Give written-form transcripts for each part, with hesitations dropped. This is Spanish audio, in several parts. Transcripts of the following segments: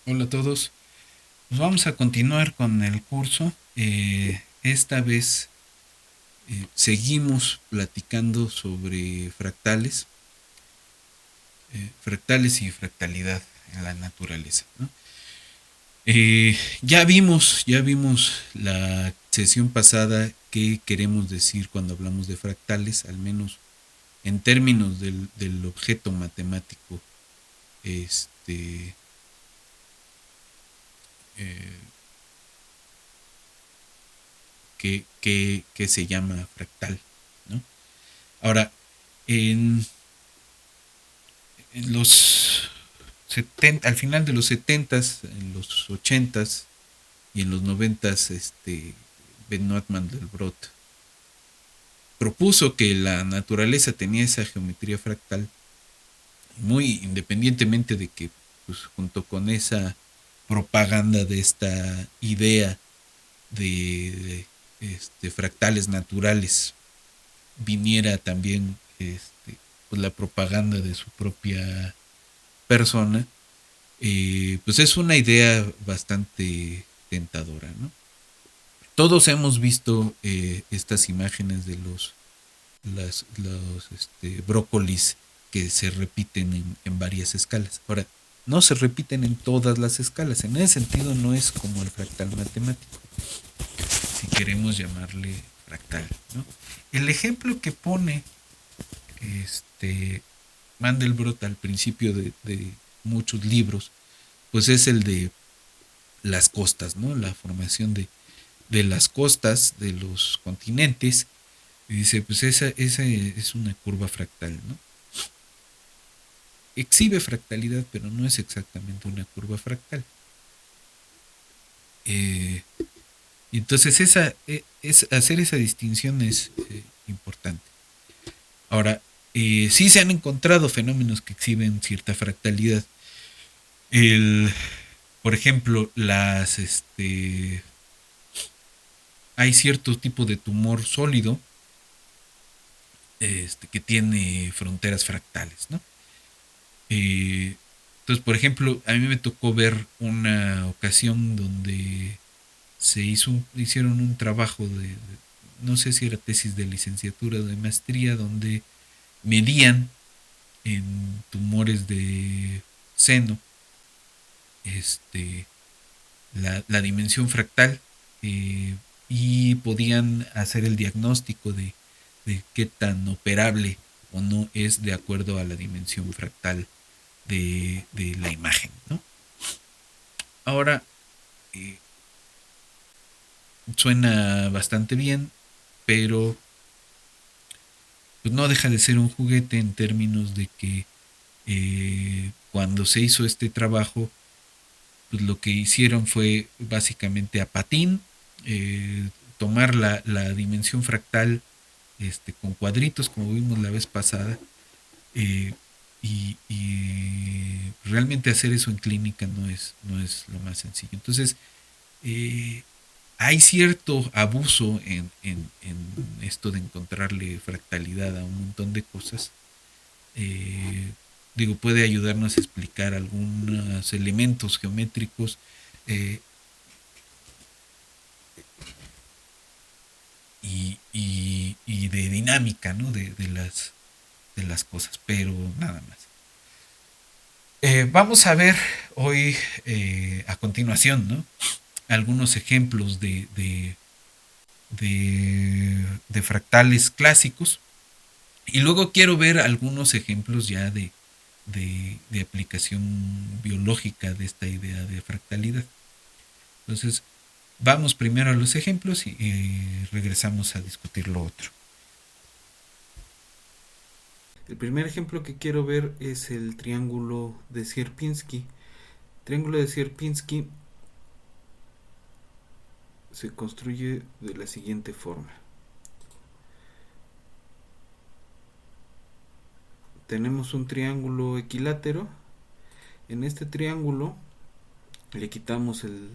Hola a todos. Pues vamos a continuar con el curso. Esta vez seguimos platicando sobre fractales y fractalidad en la naturaleza, ¿no? Ya vimos la sesión pasada qué queremos decir cuando hablamos de fractales, al menos en términos del objeto matemático, este, eh, que se llama fractal, ¿no? Ahora, en, en los 70, al final de los 70s, en los 80s y en los 90s, Benoit Mandelbrot propuso que la naturaleza tenía esa geometría fractal, muy independientemente de que, pues, junto con esa propaganda de esta idea de fractales naturales, viniera también pues la propaganda de su propia persona. Pues es una idea bastante tentadora, ¿no? Todos hemos visto estas imágenes de los brócolis que se repiten en varias escalas. Ahora, no se repiten en todas las escalas. En ese sentido no es como el fractal matemático, si queremos llamarle fractal, ¿no? El ejemplo que pone este Mandelbrot al principio de muchos libros, pues es el de las costas, ¿no? La formación de las costas de los continentes. Y dice, pues esa es una curva fractal, ¿no? Exhibe fractalidad, pero no es exactamente una curva fractal. Eh, entonces hacer esa distinción es importante. Ahora, sí se han encontrado fenómenos que exhiben cierta fractalidad. El, por ejemplo, hay cierto tipo de tumor sólido que tiene fronteras fractales, ¿no? Eh, entonces, por ejemplo, a mí me tocó ver una ocasión donde hicieron un trabajo no sé si era tesis de licenciatura o de maestría, donde medían en tumores de seno este, la dimensión fractal, eh, y podían hacer el diagnóstico de qué tan operable o no es de acuerdo a la dimensión fractal de la imagen, ¿no? Ahora, eh, suena bastante bien, pero pues no deja de ser un juguete en términos de que cuando se hizo este trabajo, pues lo que hicieron fue básicamente a patín, tomar la dimensión fractal con cuadritos, como vimos la vez pasada, eh, y realmente hacer eso en clínica no es lo más sencillo. Entonces, eh, hay cierto abuso en esto de encontrarle fractalidad a un montón de cosas. Eh, Digo, puede ayudarnos a explicar algunos elementos geométricos, eh, y de dinámica, ¿no? De las cosas, pero nada más. Vamos a ver hoy, a continuación, ¿no? Algunos ejemplos de fractales clásicos. Y luego quiero ver algunos ejemplos ya de aplicación biológica de esta idea de fractalidad. Entonces, vamos primero a los ejemplos y regresamos a discutir lo otro. El primer ejemplo que quiero ver es el triángulo de Sierpinski. El triángulo de Sierpinski se construye de la siguiente forma. Tenemos un triángulo equilátero. En este triángulo le quitamos el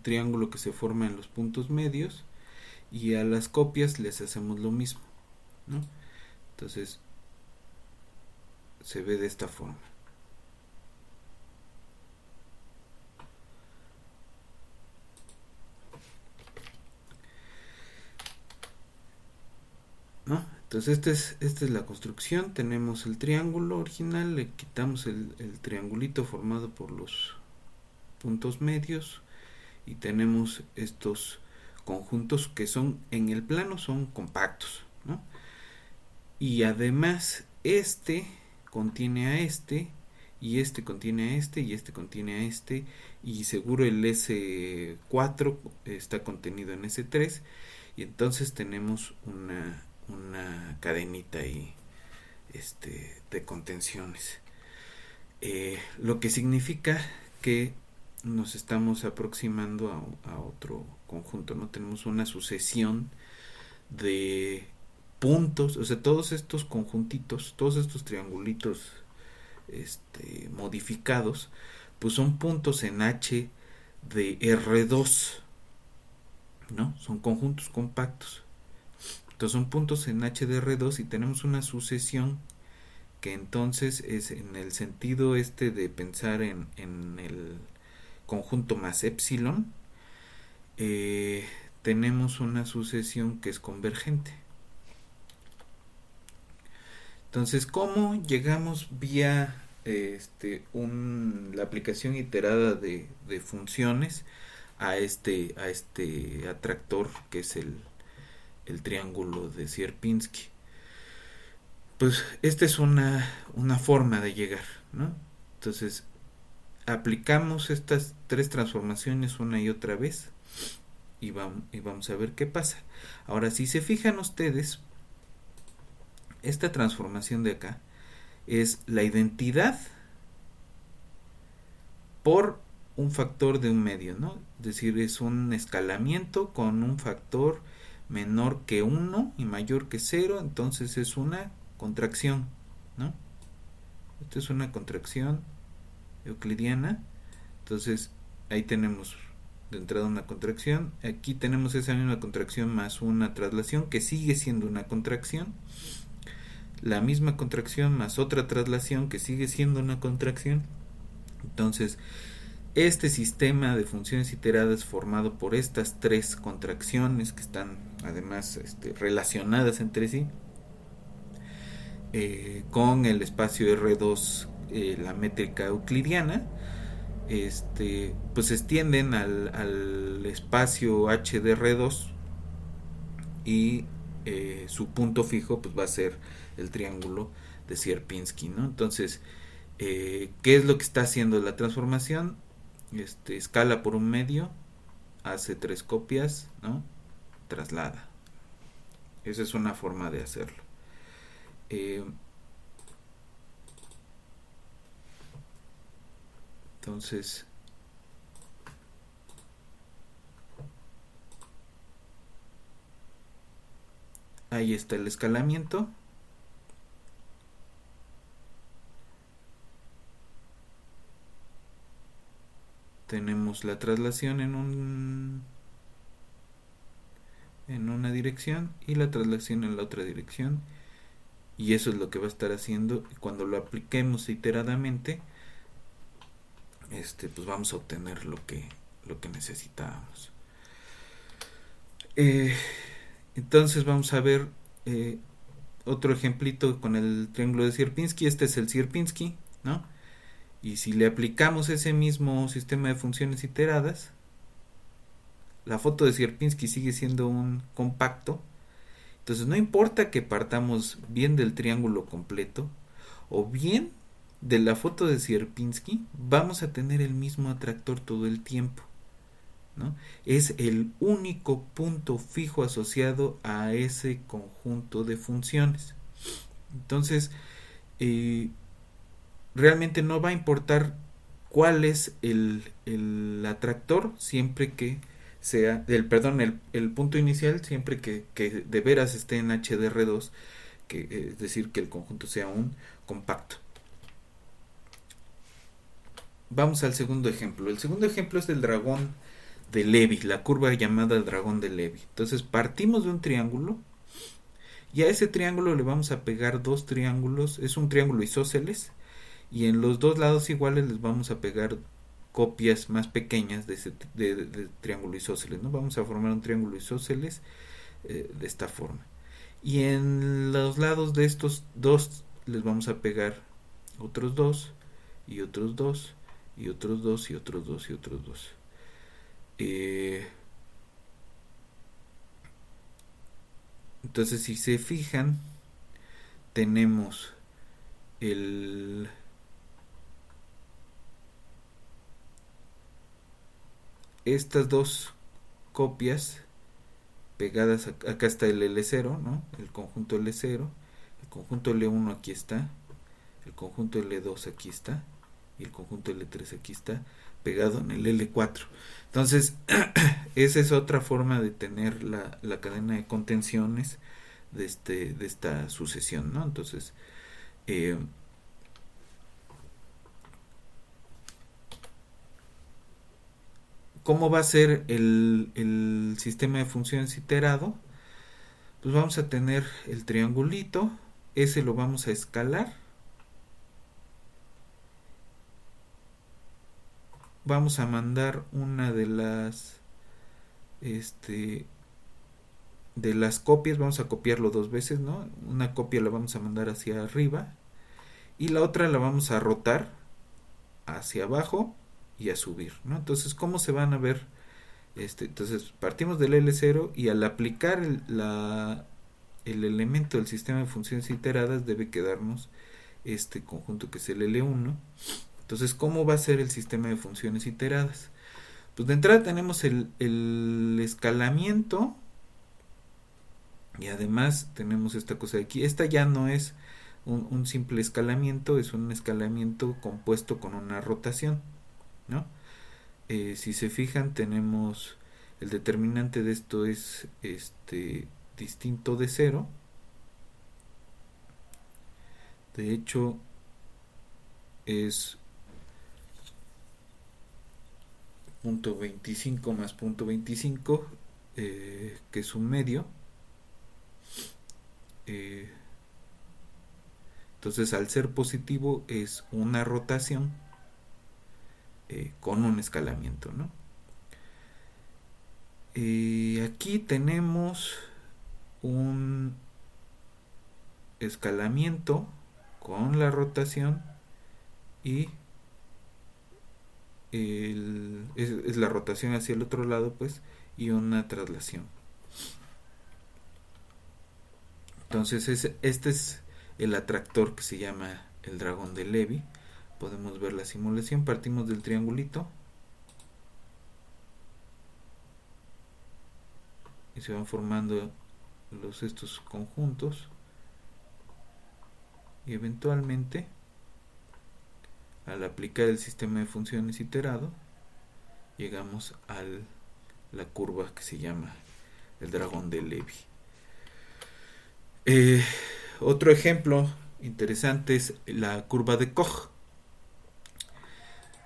triángulo que se forma en los puntos medios y a las copias les hacemos lo mismo, ¿no? Entonces se ve de esta forma. Entonces esta es la construcción. Tenemos el triángulo original, le quitamos el triangulito formado por los puntos medios y tenemos estos conjuntos que son en el plano son compactos, ¿no? Y además este contiene a este y este contiene a este y este contiene a este y seguro el S4 está contenido en S3 y entonces tenemos una cadenita ahí de contenciones, lo que significa que nos estamos aproximando a otro conjunto, ¿no? Tenemos una sucesión de puntos, o sea, todos estos conjuntitos, todos estos triangulitos modificados, pues son puntos en H de R2, ¿no? Son conjuntos compactos. Entonces son puntos en H de R2 y tenemos una sucesión que entonces es en el sentido de pensar en el conjunto más epsilon, tenemos una sucesión que es convergente. Entonces, ¿cómo llegamos vía la aplicación iterada de funciones a este atractor que es el triángulo de Sierpinski? Pues esta es una forma de llegar, ¿no? Entonces, aplicamos estas tres transformaciones una y otra vez y vamos a ver qué pasa. Ahora, si se fijan ustedes, esta transformación de acá es la identidad por un factor de un medio, ¿no? Es decir, es un escalamiento con un factor menor que 1 y mayor que 0, entonces es una contracción, ¿no? Esto es una contracción euclidiana. Entonces ahí tenemos de entrada una contracción, aquí tenemos esa misma contracción más una traslación que sigue siendo una contracción, la misma contracción más otra traslación que sigue siendo una contracción. Entonces este sistema de funciones iteradas formado por estas tres contracciones que están además relacionadas entre sí, con el espacio R2, la métrica euclidiana, pues se extienden al espacio H de R2 y su punto fijo pues va a ser el triángulo de Sierpinski, ¿no? Entonces, ¿qué es lo que está haciendo la transformación? Escala por un medio, hace tres copias, ¿no? Traslada. Esa es una forma de hacerlo. Entonces, ahí está el escalamiento. Tenemos la traslación en una dirección y la traslación en la otra dirección, y eso es lo que va a estar haciendo. Cuando lo apliquemos iteradamente, pues vamos a obtener lo que necesitábamos. Entonces vamos a ver otro ejemplito con el triángulo de Sierpinski. Este es el Sierpinski, ¿no? Y si le aplicamos ese mismo sistema de funciones iteradas, la foto de Sierpinski sigue siendo un compacto. Entonces no importa que partamos bien del triángulo completo o bien de la foto de Sierpinski, vamos a tener el mismo atractor todo el tiempo, ¿no? Es el único punto fijo asociado a ese conjunto de funciones. Entonces, realmente no va a importar cuál es el atractor siempre que sea el punto inicial, siempre que de veras esté en HDR2, es decir, que el conjunto sea un compacto. Vamos al segundo ejemplo. El segundo ejemplo es del dragón de Levy, la curva llamada dragón de Levy. Entonces partimos de un triángulo y a ese triángulo le vamos a pegar dos triángulos. Es un triángulo isósceles y en los dos lados iguales les vamos a pegar copias más pequeñas de triángulo isósceles, ¿no? Vamos a formar un triángulo isósceles de esta forma. Y en los lados de estos dos les vamos a pegar otros dos, y otros dos, y otros dos, y otros dos, y otros dos. Entonces, si se fijan, tenemos el estas dos copias pegadas. Acá está el L0, ¿no? El conjunto L0, el conjunto L1 aquí está, el conjunto L2 aquí está, y el conjunto L3 aquí está, pegado en el L4. Entonces, esa es otra forma de tener la cadena de contenciones de esta sucesión, ¿no? Entonces, ¿cómo va a ser el sistema de funciones iterado? Pues vamos a tener el triangulito, ese lo vamos a escalar. Vamos a mandar una de las copias, vamos a copiarlo dos veces, ¿no? Una copia la vamos a mandar hacia arriba y la otra la vamos a rotar hacia abajo y a subir, ¿no? Entonces, ¿cómo se van a ver? Entonces, partimos del L0 y al aplicar el elemento del sistema de funciones iteradas debe quedarnos este conjunto que es el L1. Entonces, ¿cómo va a ser el sistema de funciones iteradas? Pues de entrada tenemos el escalamiento y además tenemos esta cosa de aquí. Esta ya no es un simple escalamiento, es un escalamiento compuesto con una rotación, ¿no? Si se fijan, tenemos el determinante de esto es distinto de 0. De hecho, es punto 25 más punto 25, que es un medio. Entonces, al ser positivo es una rotación con un escalamiento, ¿no? Aquí tenemos un escalamiento con la rotación y es la rotación hacia el otro lado, pues, y una traslación. Entonces, este es el atractor que se llama el dragón de Levy. Podemos ver la simulación. Partimos del triangulito y se van formando estos conjuntos y eventualmente, al aplicar el sistema de funciones iterado, llegamos a la curva que se llama el dragón de Levy. Otro ejemplo interesante es la curva de Koch.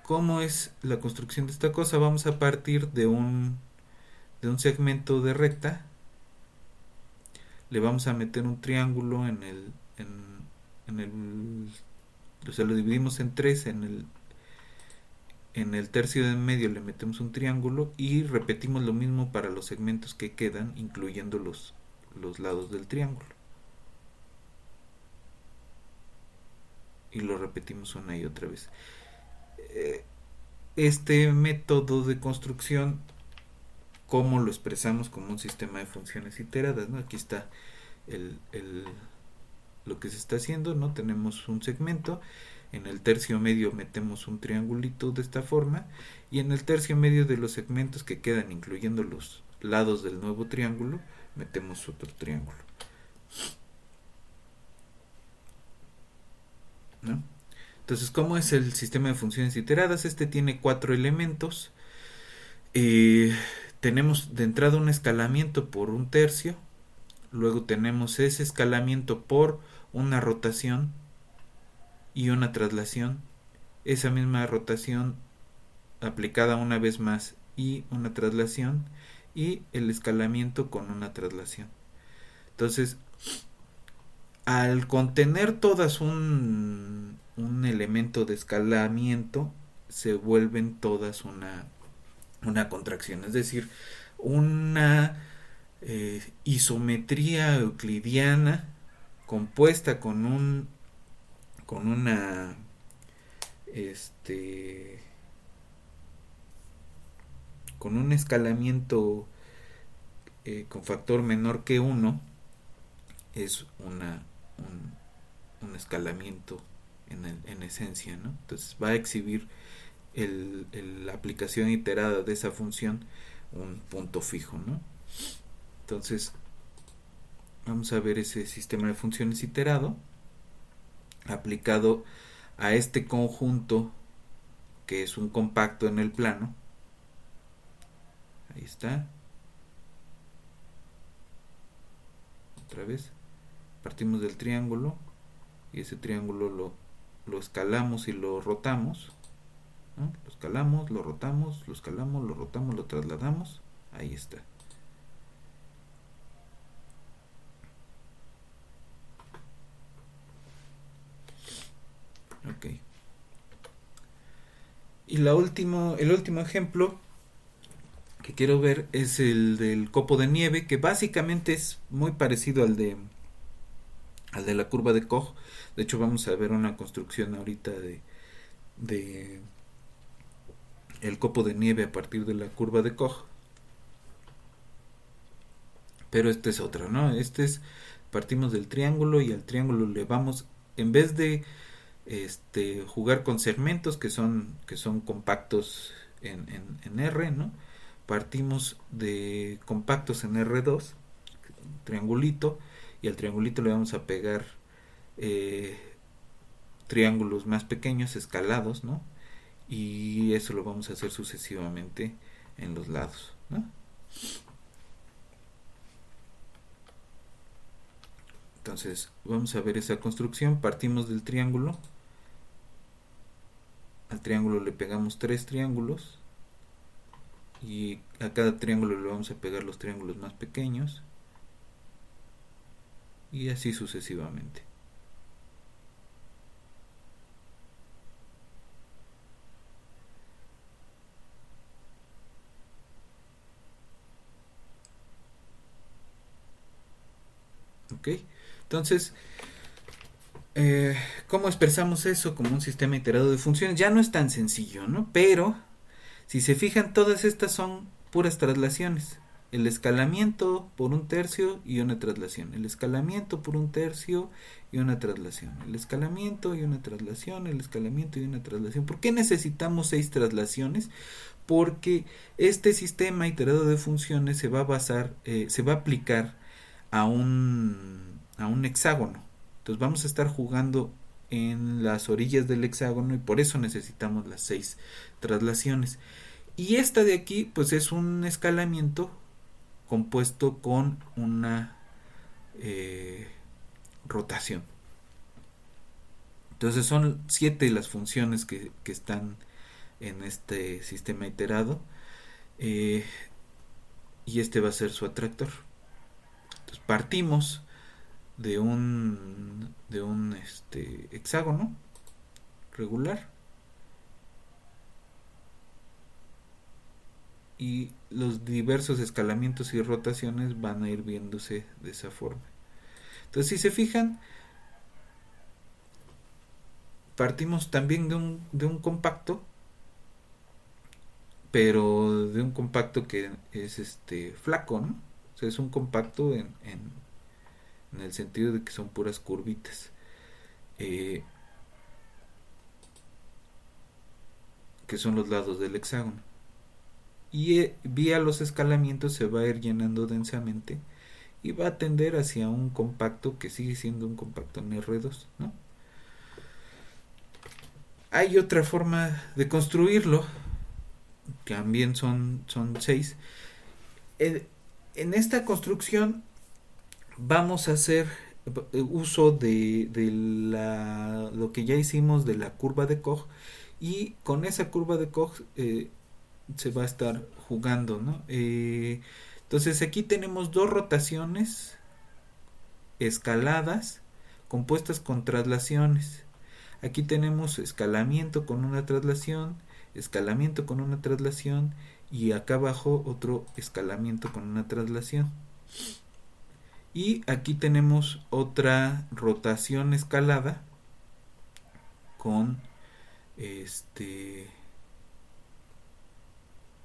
¿Cómo es la construcción de esta cosa? Vamos a partir de un segmento de recta. Le vamos a meter un triángulo o sea, lo dividimos en tres. En el tercio de en medio le metemos un triángulo y repetimos lo mismo para los segmentos que quedan, incluyendo los lados del triángulo. Y lo repetimos una y otra vez. Este método de construcción, ¿cómo lo expresamos? Como un sistema de funciones iteradas, ¿no? Aquí está lo que se está haciendo, ¿no? Tenemos un segmento, en el tercio medio metemos un triangulito de esta forma, y en el tercio medio de los segmentos que quedan, incluyendo los lados del nuevo triángulo, metemos otro triángulo, ¿no? Entonces, ¿cómo es el sistema de funciones iteradas? Este tiene 4 elementos. Tenemos de entrada un escalamiento por un tercio. Luego tenemos ese escalamiento por una rotación y una traslación. Esa misma rotación aplicada una vez más y una traslación. Y el escalamiento con una traslación. Entonces, al contener todas un elemento de escalamiento, se vuelven todas una contracción, es decir, una isometría euclidiana compuesta con una este con un escalamiento con factor menor que uno, es un escalamiento en esencia, ¿no? Entonces va a exhibir la aplicación iterada de esa función un punto fijo, ¿no? Entonces vamos a ver ese sistema de funciones iterado aplicado a este conjunto que es un compacto en el plano. Ahí está. Otra vez. Partimos del triángulo y ese triángulo lo escalamos y lo rotamos, ¿no? Lo escalamos, lo rotamos, lo escalamos, lo rotamos, lo trasladamos. Ahí está. Ok. Y el último ejemplo que quiero ver es el del copo de nieve, que básicamente es muy parecido al de la curva de Koch. De hecho, vamos a ver una construcción ahorita de el copo de nieve a partir de la curva de Koch. Pero esta es otra, ¿no? Partimos del triángulo y al triángulo le vamos, en vez de jugar con segmentos que son compactos en R, ¿no? Partimos de compactos en R2, triangulito, y al triangulito le vamos a pegar eh, triángulos más pequeños, escalados, ¿no? Y eso lo vamos a hacer sucesivamente en los lados, ¿no? Entonces vamos a ver esa construcción. Partimos del triángulo, al triángulo le pegamos tres triángulos y a cada triángulo le vamos a pegar los triángulos más pequeños y así sucesivamente. ¿Ok? Entonces, ¿cómo expresamos eso como un sistema iterado de funciones? Ya no es tan sencillo, ¿no? Pero, si se fijan, todas estas son puras traslaciones. El escalamiento por un tercio y una traslación. El escalamiento por un tercio y una traslación. El escalamiento y una traslación. El escalamiento y una traslación. ¿Por qué necesitamos 6 traslaciones? Porque este sistema iterado de funciones se va a basar, se va a aplicar a un hexágono. Entonces vamos a estar jugando en las orillas del hexágono y por eso necesitamos las 6 traslaciones. Y esta de aquí pues es un escalamiento compuesto con una rotación. Entonces son 7 las funciones que están en este sistema iterado y este va a ser su atractor. Entonces partimos de un hexágono regular y los diversos escalamientos y rotaciones van a ir viéndose de esa forma. Entonces, si se fijan, partimos también de un compacto, pero de un compacto que es flaco, ¿no? O sea, es un compacto en el sentido de que son puras curvitas. Que son los lados del hexágono. Y vía los escalamientos se va a ir llenando densamente y va a tender hacia un compacto que sigue siendo un compacto en R2, ¿no? Hay otra forma de construirlo, también son 6. En esta construcción vamos a hacer uso de lo que ya hicimos de la curva de Koch y con esa curva de Koch se va a estar jugando, ¿no? Entonces aquí tenemos dos rotaciones escaladas compuestas con traslaciones. Aquí tenemos escalamiento con una traslación, escalamiento con una traslación y acá abajo otro escalamiento con una traslación. Y aquí tenemos otra rotación escalada con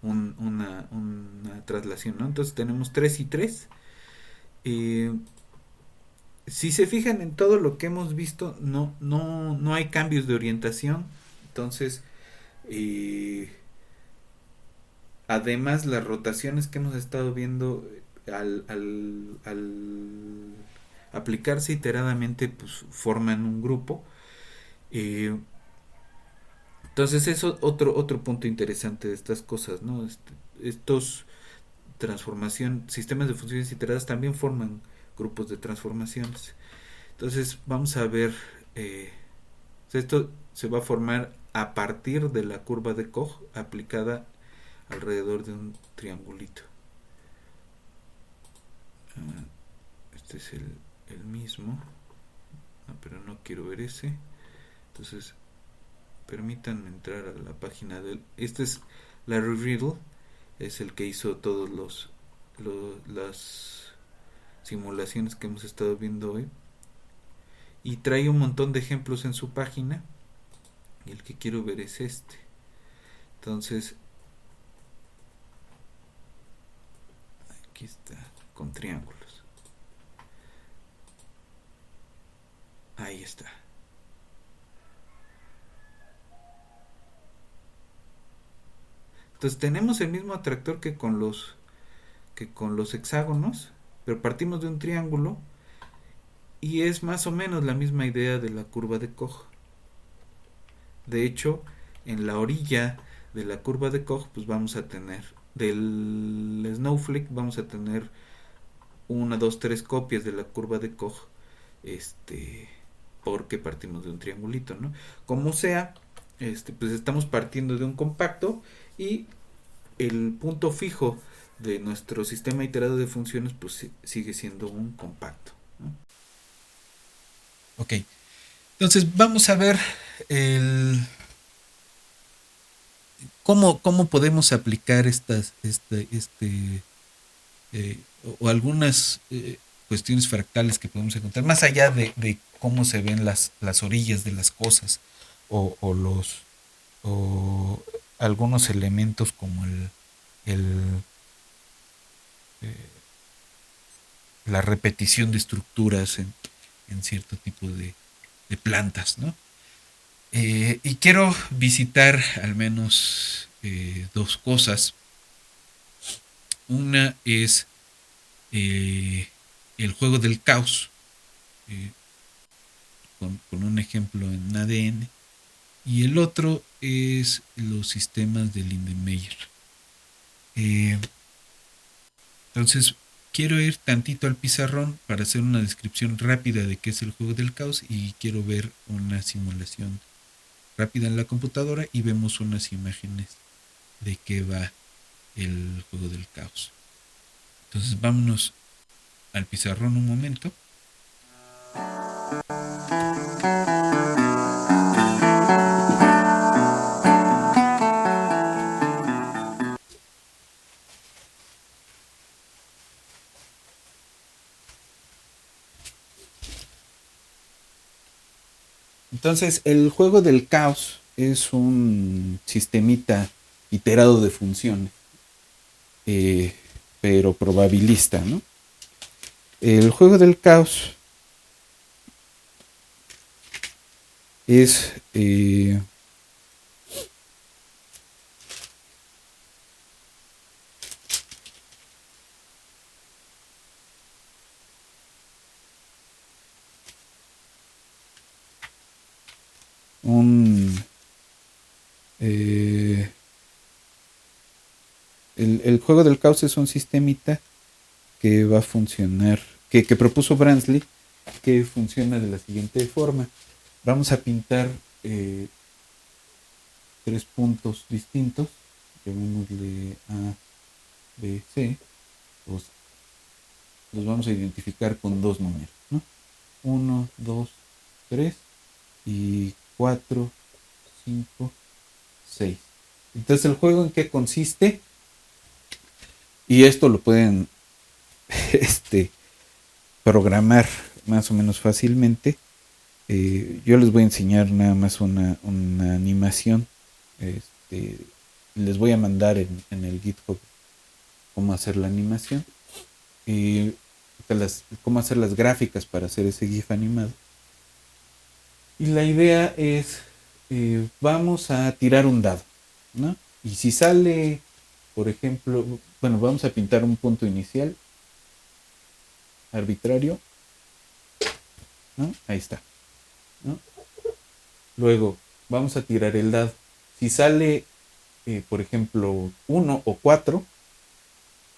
una traslación, ¿no? Entonces tenemos 3 y 3. Si se fijan en todo lo que hemos visto, no hay cambios de orientación. Entonces, además, las rotaciones que hemos estado viendo al aplicarse iteradamente, pues forman un grupo. Entonces, eso otro punto interesante de estas cosas, ¿no? Estos sistemas de funciones iteradas también forman grupos de transformaciones. Entonces, vamos a ver, esto se va a formar a partir de la curva de Koch aplicada alrededor de un triangulito. Este es el mismo, no, pero no quiero ver ese. Entonces, permítanme entrar a la página del... Este es Larry Riddle, es el que hizo todos las simulaciones que hemos estado viendo hoy, y trae un montón de ejemplos en su página, y el que quiero ver es este. Entonces, aquí está, con triángulos. Ahí está. Entonces tenemos el mismo atractor que con los hexágonos, pero partimos de un triángulo y es más o menos la misma idea de la curva de Koch. De hecho, en la orilla de la curva de Koch, pues vamos a tener del snowflake, vamos a tener 1, 2, 3 copias de la curva de Koch, porque partimos de un triangulito, ¿no? Como sea, pues estamos partiendo de un compacto y el punto fijo de nuestro sistema iterado de funciones pues sigue siendo un compacto, ¿no? Ok, entonces vamos a ver cómo podemos aplicar o algunas cuestiones fractales que podemos encontrar, más allá de cómo se ven las orillas de las cosas o algunos elementos como el, eh, la repetición de estructuras en cierto tipo de plantas, ¿no? Y quiero visitar al menos dos cosas. Una es eh, el juego del caos, eh, con un ejemplo en ADN, y el otro es los sistemas de Lindenmayer. Eh, entonces, quiero ir tantito al pizarrón para hacer una descripción rápida de qué es el juego del caos y quiero ver una simulación rápida en la computadora y vemos unas imágenes de qué va el juego del caos. Entonces, vámonos al pizarrón un momento. Entonces, el juego del caos es un sistemita iterado de funciones, eh, pero probabilista, ¿no? El juego del caos es un el juego del caos es un sistemita que va a funcionar, que propuso Bransley, que funciona de la siguiente forma. Vamos a pintar 3 puntos distintos, llamémosle A, B, C. Los vamos a identificar con 2 números, ¿no? 1, 2, 3 y 4, 5, 6. Entonces, ¿el juego en qué consiste? Y esto lo pueden este, programar más o menos fácilmente, yo les voy a enseñar nada más una animación. Este, Les voy a mandar en el GitHub cómo hacer la animación y cómo hacer las gráficas para hacer ese GIF animado. Y la idea es, vamos a tirar un dado, ¿no? Y si sale, por ejemplo, bueno, vamos a pintar un punto inicial arbitrario, ¿no? Ahí está, ¿no? Luego vamos a tirar el dado. Si sale, por ejemplo, 1 o 4,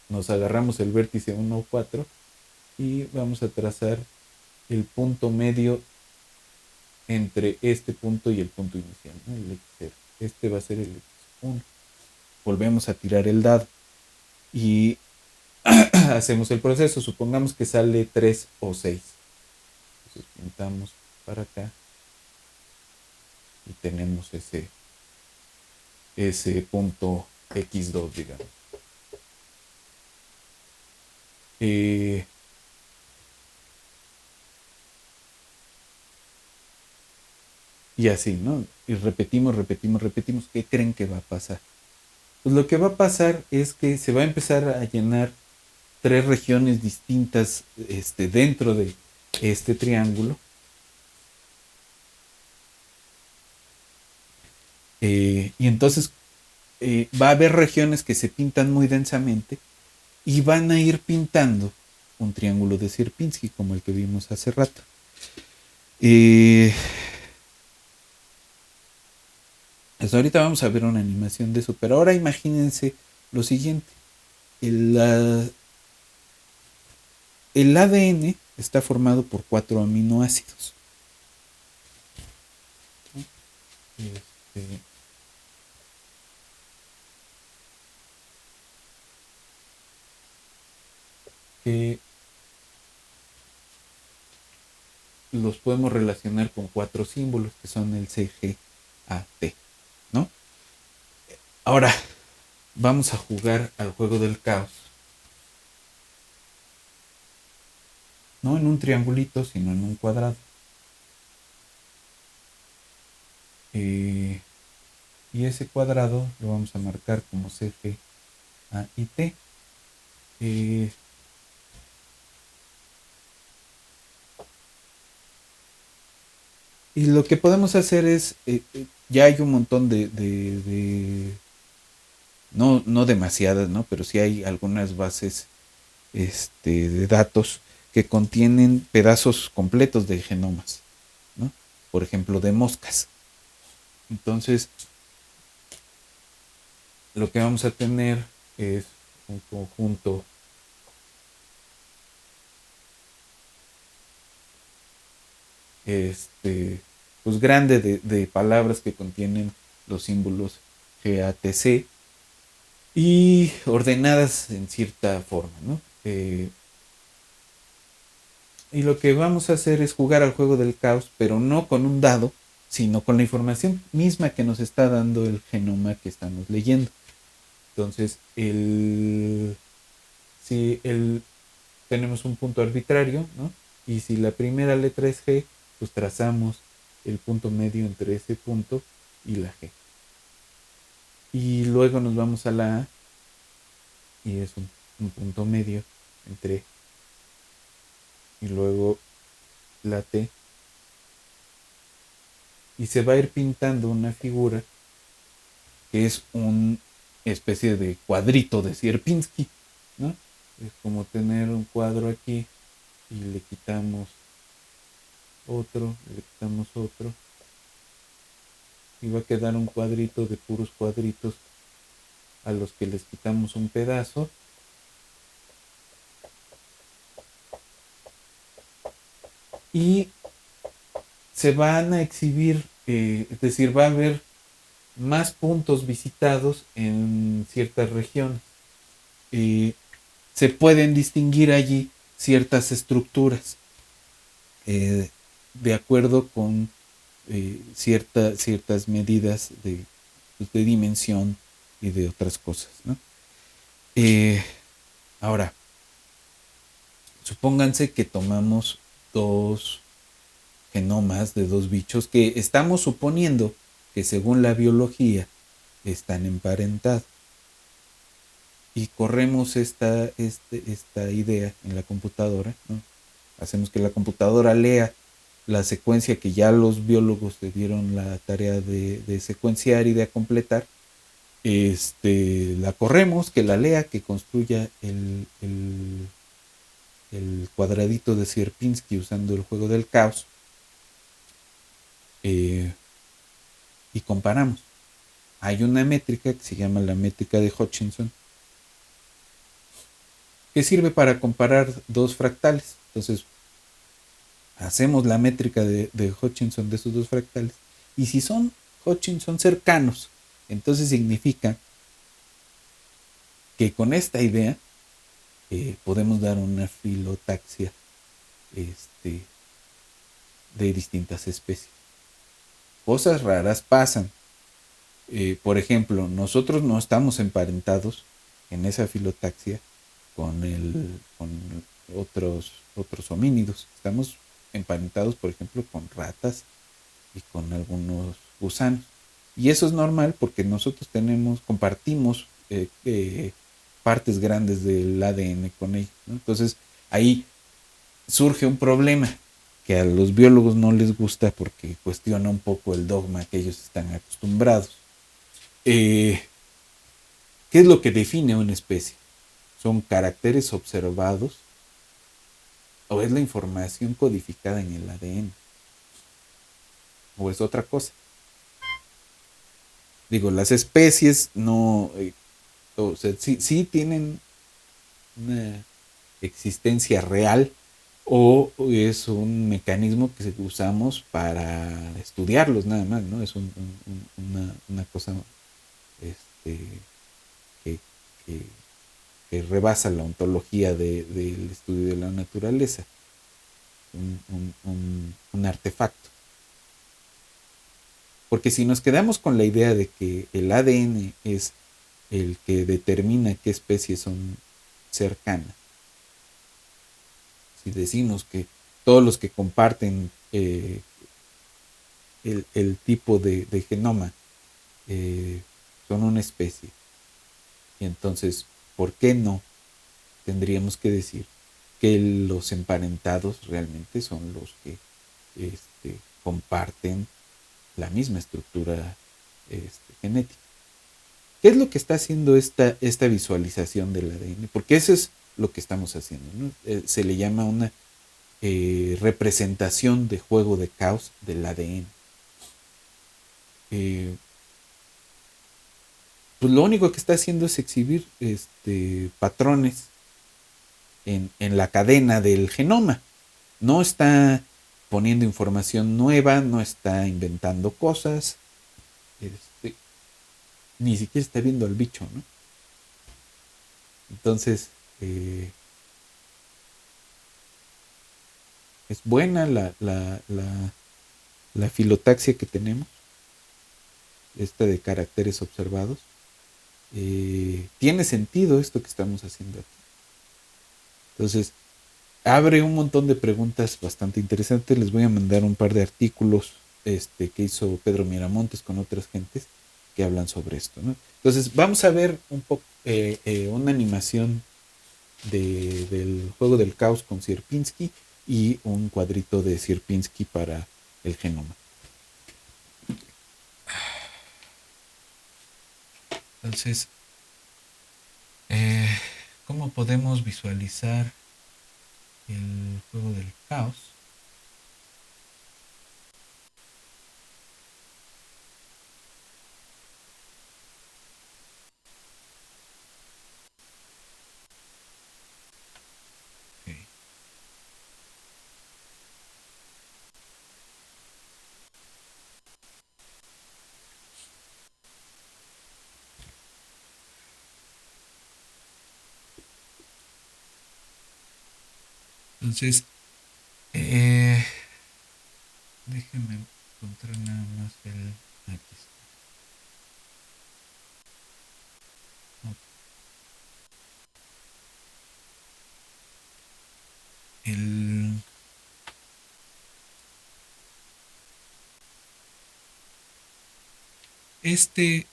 nos agarramos el vértice 1 o 4 y vamos a trazar el punto medio entre este punto y el punto inicial, ¿no? El X0. Este va a ser el X1. Volvemos a tirar el dado y hacemos el proceso. Supongamos que sale 3 o 6. Entonces pintamos para acá y tenemos ese punto X2, digamos. Eh, y así, ¿no? Y repetimos, repetimos, repetimos. ¿Qué creen que va a pasar? Pues lo que va a pasar es que se va a empezar a llenar tres regiones distintas dentro de este triángulo. Y entonces va a haber regiones que se pintan muy densamente y van a ir pintando un triángulo de Sierpinski como el que vimos hace rato. Pues ahorita vamos a ver una animación de eso, pero ahora imagínense lo siguiente. El ADN está formado por 4 aminoácidos. Este, que los podemos relacionar con 4 símbolos que son el CGAT, ¿no? Ahora vamos a jugar al juego del caos. No en un triangulito, sino en un cuadrado. Y ese cuadrado lo vamos a marcar como CGAT. Y lo que podemos hacer es, ya hay un montón no demasiadas, ¿no? Pero sí hay algunas bases de datos que contienen pedazos completos de genomas, ¿no? Por ejemplo, de moscas. Entonces, lo que vamos a tener es un conjunto pues grande de palabras que contienen los símbolos GATC y ordenadas en cierta forma, ¿no? Y lo que vamos a hacer es jugar al juego del caos, pero no con un dado, sino con la información misma que nos está dando el genoma que estamos leyendo. Entonces, si tenemos un punto arbitrario, ¿no? Y si la primera letra es G, pues trazamos el punto medio entre ese punto y la G. Y luego nos vamos a la A y es un punto medio entre y luego la T. Y se va a ir pintando una figura que es una especie de cuadrito de Sierpinski, ¿no? Es como tener un cuadro aquí y le quitamos otro y va a quedar un cuadrito de puros cuadritos a los que les quitamos un pedazo y se van a exhibir, es decir, va a haber más puntos visitados en ciertas regiones. Se pueden distinguir allí ciertas estructuras de acuerdo con ciertas medidas pues, de dimensión y de otras cosas, ¿no? Ahora, Supónganse que tomamos dos genomas de dos bichos que estamos suponiendo que según la biología están emparentados. Y corremos esta idea en la computadora, ¿no? Hacemos que la computadora lea la secuencia que ya los biólogos se dieron la tarea de secuenciar y de completar. La corremos, que la lea, que construya el cuadradito de Sierpinski usando el juego del caos, eh, y comparamos. Hay una métrica que se llama la métrica de Hutchinson, que sirve para comparar dos fractales. Entonces, hacemos la métrica de Hutchinson de esos dos fractales. Y si son Hutchinson cercanos, entonces significa que con esta idea podemos dar una filotaxia este, de distintas especies. Cosas raras pasan. Por ejemplo, nosotros no estamos emparentados en esa filotaxia con otros homínidos. Estamos emparentados, por ejemplo, con ratas y con algunos gusanos. Y eso es normal porque nosotros compartimos partes grandes del ADN con ellos, ¿no? Entonces ahí surge un problema que a los biólogos no les gusta porque cuestiona un poco el dogma que ellos están acostumbrados. ¿Qué es lo que define una especie? ¿Son caracteres observados o es la información codificada en el ADN? ¿O es otra cosa? Digo, las especies no, o sea, sí tienen una existencia real o es un mecanismo que usamos para estudiarlos nada más, ¿no? Es una cosa este, que, que, que rebasa la ontología del estudio de la naturaleza, un artefacto. Porque si nos quedamos con la idea de que el ADN es el que determina qué especies son cercanas, si decimos que todos los que comparten el tipo de genoma son una especie, y entonces, ¿por qué no tendríamos que decir que los emparentados realmente son los que comparten la misma estructura genética? ¿Qué es lo que está haciendo esta visualización del ADN? Porque eso es lo que estamos haciendo, ¿no? Se le llama una representación de juego de caos del ADN. Pues lo único que está haciendo es exhibir patrones en la cadena del genoma. No está poniendo información nueva, no está inventando cosas, ni siquiera está viendo al bicho, ¿no? Entonces, es buena la filotaxia que tenemos, esta de caracteres observados. Tiene sentido esto que estamos haciendo aquí. Entonces, abre un montón de preguntas bastante interesantes. Les voy a mandar un par de artículos que hizo Pedro Miramontes con otras gentes que hablan sobre esto, ¿no? Entonces, vamos a ver un poco una animación del juego del caos con Sierpinski y un cuadrito de Sierpinski para el genoma. Entonces, ¿cómo podemos visualizar el juego del caos? Okay. Entonces, déjenme encontrar nada más el... Aquí está. el, este,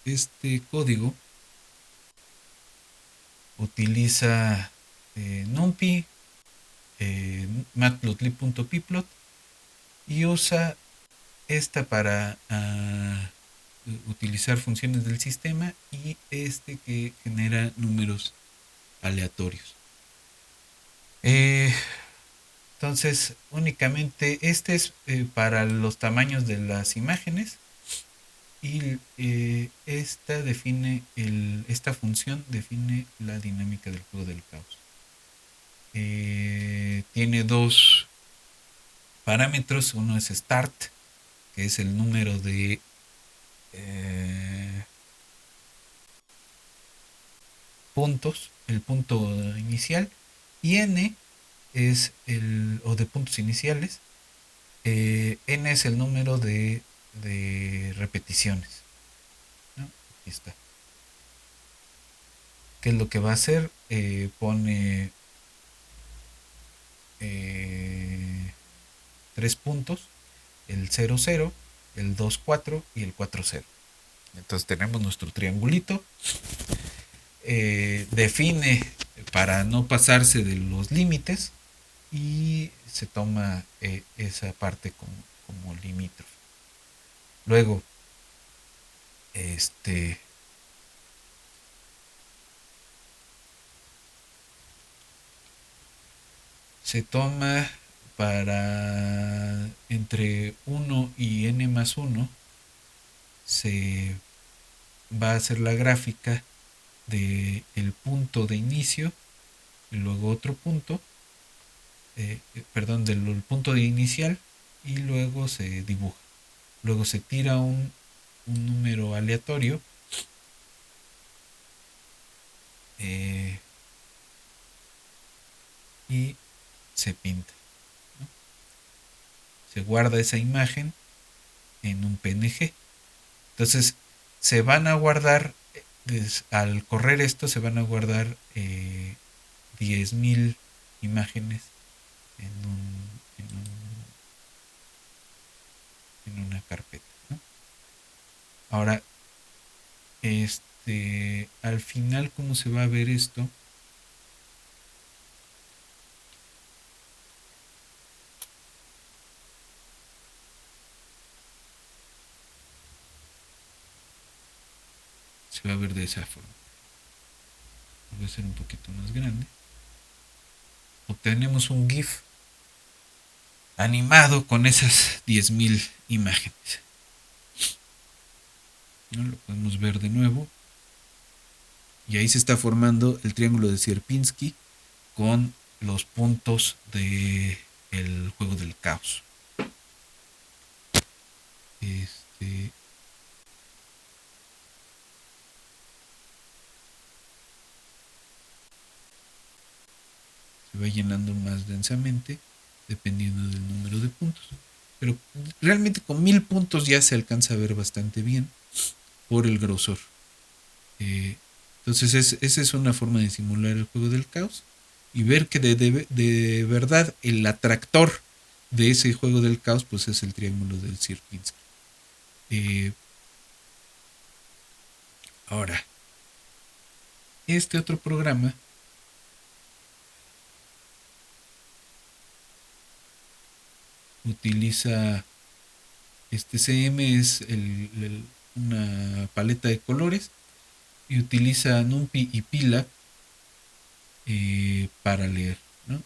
este código utiliza NumPy, matplotlib.pyplot, y usa esta para utilizar funciones del sistema, y este que genera números aleatorios. Entonces, únicamente este es para los tamaños de las imágenes, y esta función define la dinámica del juego del caos. Tiene dos parámetros. Uno es start, que es el número de puntos, el punto inicial, y n es o de puntos iniciales. N es el número de repeticiones, ¿no? Aquí está. ¿Qué es lo que va a hacer? Pone 3 puntos, el 0, 0, el 2, 4 y el 4, 0. Entonces tenemos nuestro triangulito. Define para no pasarse de los límites, y se toma esa parte como limítrofe. Luego, se toma para entre 1 y n más 1, se va a hacer la gráfica del punto de inicio y luego otro punto, perdón, del punto de inicial, y luego se dibuja. Luego se tira un número aleatorio, y se pinta, ¿no? Se guarda esa imagen en un PNG. Entonces se van a guardar, al correr esto, se van a guardar 10.000 imágenes en, un, en, un, en una carpeta, ¿no? Ahora, al final, ¿cómo se va a ver esto? Se va a ver de esa forma. Voy a hacer un poquito más grande. Obtenemos un GIF animado con esas 10.000 imágenes, ¿no? Lo podemos ver de nuevo. Y ahí se está formando el triángulo de Sierpinski con los puntos del juego del caos. Se va llenando más densamente dependiendo del número de puntos. Pero realmente con 1000 puntos ya se alcanza a ver bastante bien por el grosor. Entonces esa es una forma de simular el juego del caos y ver que de verdad el atractor de ese juego del caos pues es el triángulo del Sierpinski. Ahora, este otro programa utiliza, CM es una paleta de colores, y utiliza NumPy y Pila para leer, ¿no?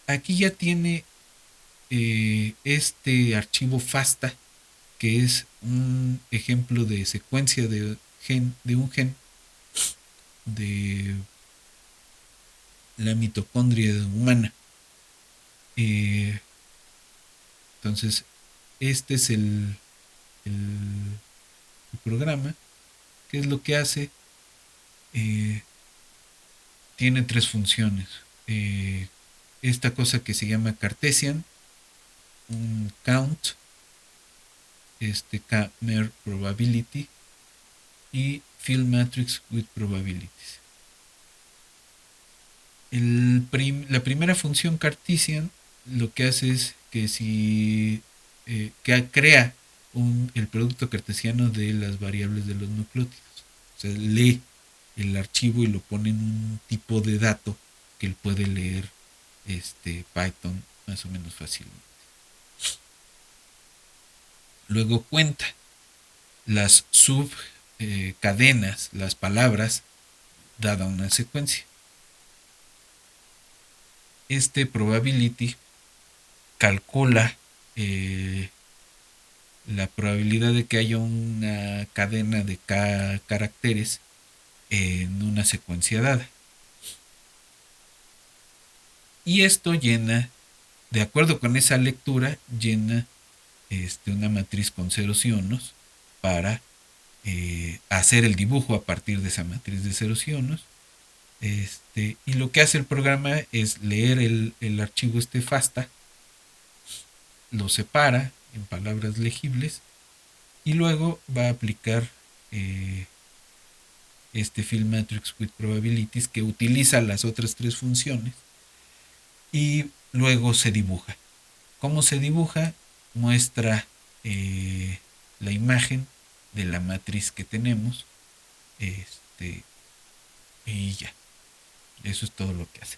Aquí ya tiene este archivo FASTA, que es un ejemplo de secuencia de un gen de la mitocondria humana. Entonces, este es el programa. ¿Qué es lo que hace? Tiene tres funciones. Esta cosa que se llama Cartesian, un count, K-mer probability, y fill matrix with probabilities. La primera función Cartesian lo que hace es que si que crea el producto cartesiano de las variables de los nucleótidos. O sea, lee el archivo y lo pone en un tipo de dato que él puede leer Python más o menos fácilmente. Luego cuenta las subcadenas, las palabras, dada una secuencia. Este probability calcula la probabilidad de que haya una cadena de caracteres en una secuencia dada. Y esto llena, de acuerdo con esa lectura, llena una matriz con ceros y unos para hacer el dibujo a partir de esa matriz de ceros y unos. Y lo que hace el programa es leer el archivo FASTA, lo separa en palabras legibles y luego va a aplicar fill matrix with probabilities que utiliza las otras tres funciones y luego se dibuja. ¿Cómo se dibuja? Muestra la imagen de la matriz que tenemos y ya. Eso es todo lo que hace.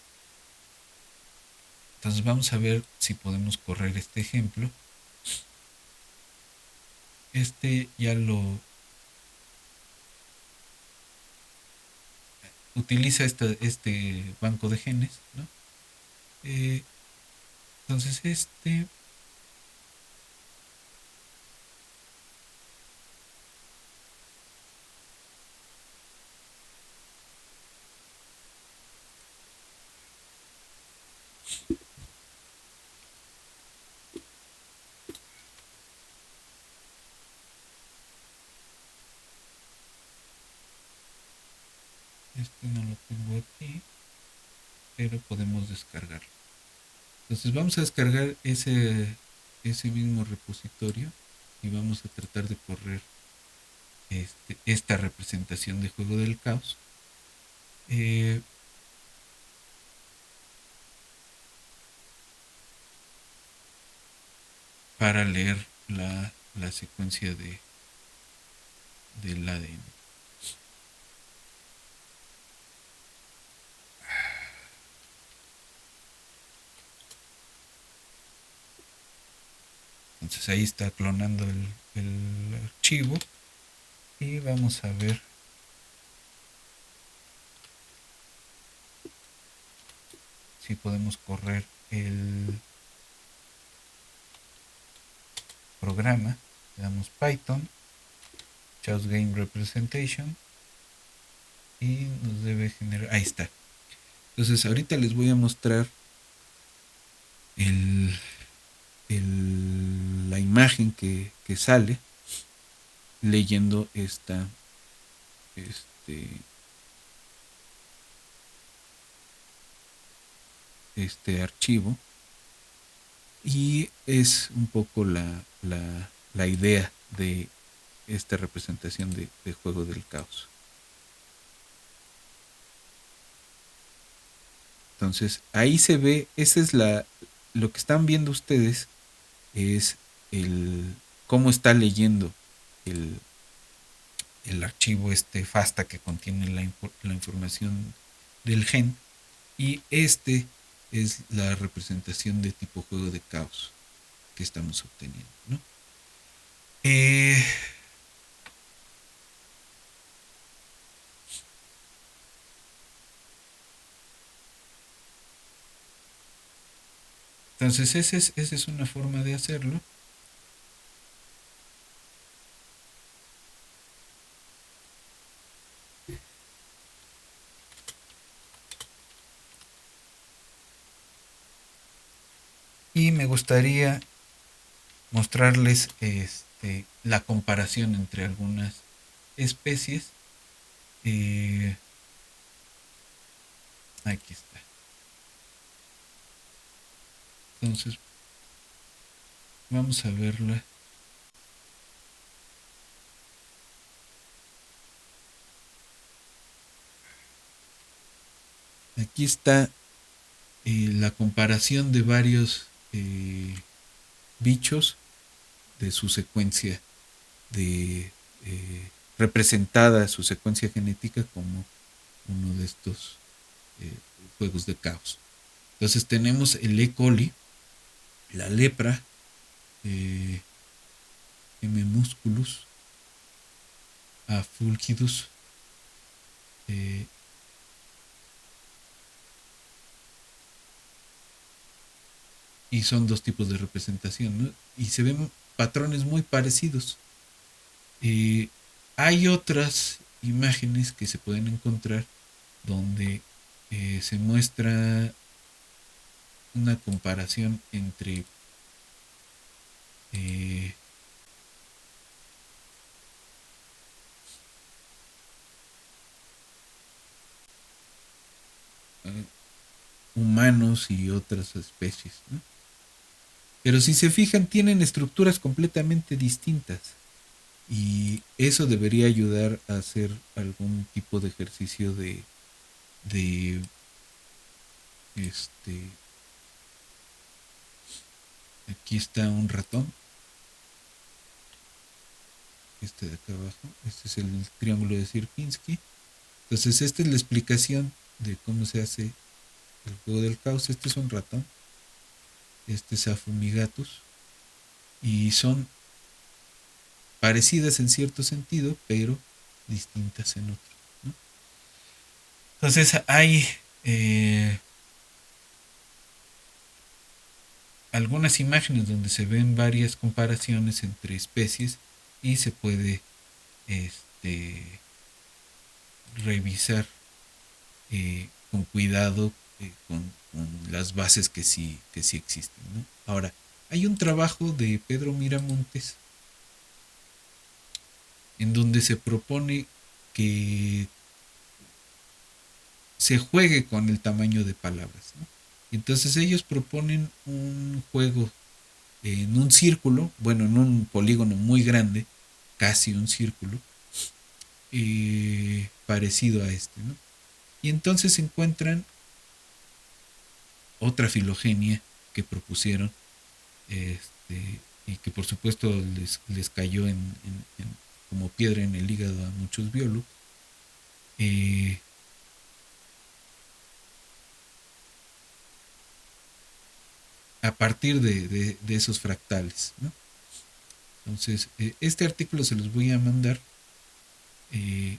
Entonces vamos a ver si podemos correr este ejemplo. Ya lo utiliza este banco de genes, ¿no? Entonces no lo tengo aquí, pero podemos descargarlo. Entonces vamos a descargar ese mismo repositorio y vamos a tratar de correr esta representación de juego del caos. Para leer la secuencia del ADN. Entonces ahí está clonando el archivo y vamos a ver si podemos correr el programa. Le damos Python, Chaos Game Representation y nos debe generar, ahí está. Entonces ahorita les voy a mostrar la imagen que sale leyendo este archivo y es un poco la idea de esta representación de juego del caos. Entonces ahí se ve, esa es lo que están viendo ustedes es cómo está leyendo el archivo FASTA que contiene la información del gen y es la representación de tipo juego de caos que estamos obteniendo, ¿no? Entonces esa es una forma de hacerlo. Y me gustaría mostrarles la comparación entre algunas especies. Aquí está. Entonces vamos a verla. Aquí está la comparación de varios bichos de su secuencia de representada su secuencia genética como uno de estos eh, juegos de caos. Entonces tenemos el E. coli, la lepra, eh, M. musculus, A. fulgidus, eh, y son dos tipos de representación, ¿no? Y se ven patrones muy parecidos. Eh, Hay otras imágenes que se pueden encontrar donde se muestra una comparación entre eh, humanos y otras especies, ¿no? Pero si se fijan, tienen estructuras completamente distintas. Y eso debería ayudar a hacer algún tipo de ejercicio de este, aquí está un ratón, este de acá abajo, este es el triángulo de Sierpinski. Entonces esta es la explicación de cómo se hace el juego del caos. Este es un ratón, este es Afumigatus, y son parecidas en cierto sentido, pero distintas en otro, ¿no? Entonces hay eh, algunas imágenes donde se ven varias comparaciones entre especies y se puede este, revisar con cuidado con las bases que sí existen, ¿no? Ahora, hay un trabajo de Pedro Miramontes en donde se propone que se juegue con el tamaño de palabras, ¿no? Entonces ellos proponen un juego en un círculo, bueno, en un polígono muy grande, casi un círculo, parecido a este, ¿no? Y entonces se encuentran otra filogenia que propusieron, y que por supuesto les cayó como piedra en el hígado a muchos biólogos, eh, a partir de esos fractales, ¿no? Entonces, este artículo se los voy a mandar eh,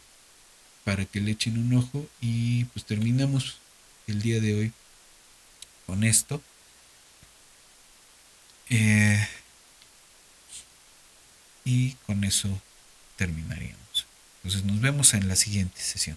para que le echen un ojo y pues terminamos el día de hoy con esto. Eh, y con eso terminaríamos. Entonces nos vemos en la siguiente sesión.